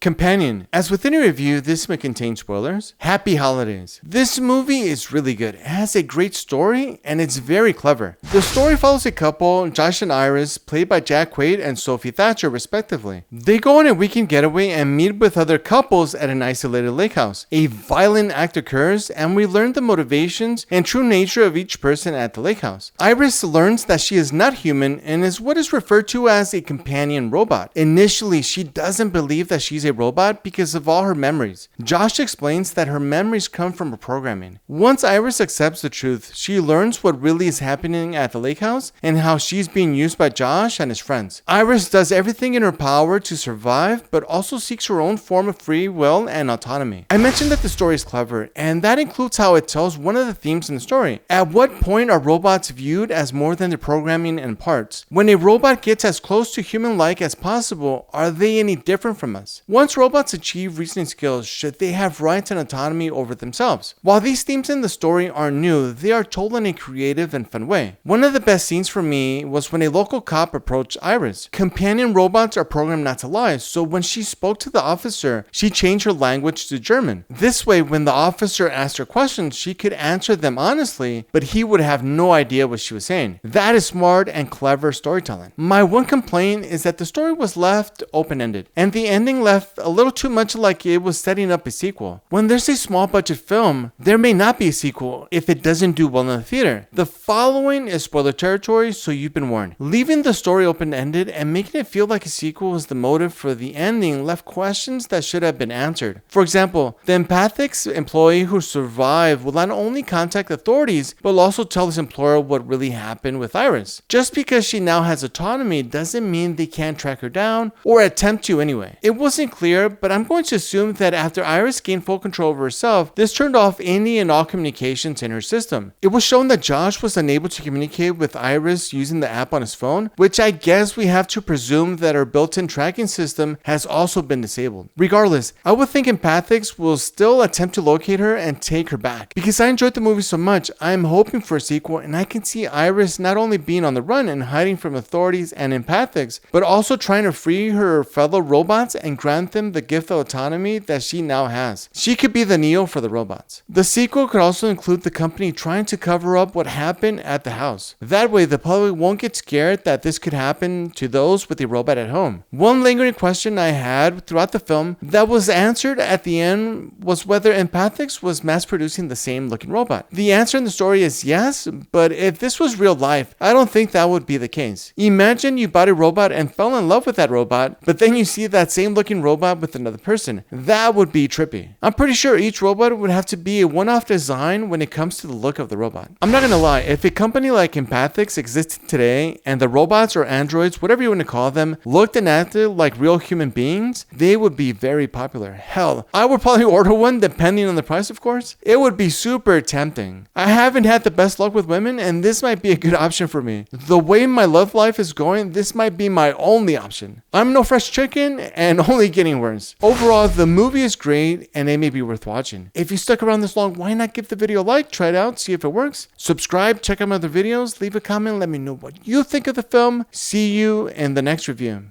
Companion. As with any review, this may contain spoilers. Happy holidays. This movie is really good. It has a great story and it's very clever. The story follows a couple, Josh and Iris, played by Jack Quaid and Sophie Thatcher respectively. They go on a weekend getaway and meet with other couples at an isolated lake house. A violent act occurs and we learn the motivations and true nature of each person at the lake house. Iris learns that she is not human and is what is referred to as a companion robot. Initially, she doesn't believe that she's a robot because of all her memories. Josh explains that her memories come from her programming. Once Iris accepts the truth, she learns what really is happening at the lake house and how she's being used by Josh and his friends. Iris does everything in her power to survive, but also seeks her own form of free will and autonomy. I mentioned that the story is clever, and that includes how it tells one of the themes in the story. At what point are robots viewed as more than their programming and parts? When a robot gets as close to human-like as possible, are they any different from us? Once robots achieve reasoning skills, should they have rights and autonomy over themselves? While these themes in the story aren't new, they are told in a creative and fun way. One of the best scenes for me was when a local cop approached Iris. Companion robots are programmed not to lie, so when she spoke to the officer, she changed her language to German. This way, when the officer asked her questions, she could answer them honestly, but he would have no idea what she was saying. That is smart and clever storytelling. My one complaint is that the story was left open-ended, and the ending left a little too much like it was setting up a sequel. When there's a small budget film, there may not be a sequel if it doesn't do well in the theater. The following is spoiler territory, so you've been warned. Leaving the story open-ended and making it feel like a sequel was the motive for the ending left questions that should have been answered. For example, the empathic employee who survived will not only contact authorities, but will also tell his employer what really happened with Iris. Just because she now has autonomy doesn't mean they can't track her down, or attempt to anyway. It wasn't clear, but I'm going to assume that after Iris gained full control over herself, this turned off any and all communications in her system. It was shown that Josh was unable to communicate with Iris using the app on his phone, which I guess we have to presume that her built-in tracking system has also been disabled. Regardless, I would think empathics will still attempt to locate her and take her back. Because I enjoyed the movie so much, I am hoping for a sequel, and I can see Iris not only being on the run and hiding from authorities and empathics, but also trying to free her fellow robots and grant them the gift of autonomy that she now has. She could be the Neo for the robots. The sequel could also include the company trying to cover up what happened at the house. That way, the public won't get scared that this could happen to those with a robot at home. One lingering question I had throughout the film that was answered at the end was whether empathics was mass producing the same looking robot. The answer in the story is yes, but if this was real life, I don't think that would be the case. Imagine you bought a robot and fell in love with that robot, but then you see that same looking robot with another person. That would be trippy. I'm pretty sure each robot would have to be a one-off design when it comes to the look of the robot. I'm not gonna lie, if a company like Empathics existed today and the robots or androids, whatever you want to call them, looked and acted like real human beings, they would be very popular. Hell, I would probably order one depending on the price, of course. It would be super tempting. I haven't had the best luck with women, and this might be a good option for me. The way my love life is going, this might be my only option. I'm no fresh chicken and only getting worse. Overall, the movie is great and it may be worth watching. If you stuck around this long, why not give the video a like, try it out, see if it works. Subscribe, check out my other videos, leave a comment, let me know what you think of the film. See you in the next review.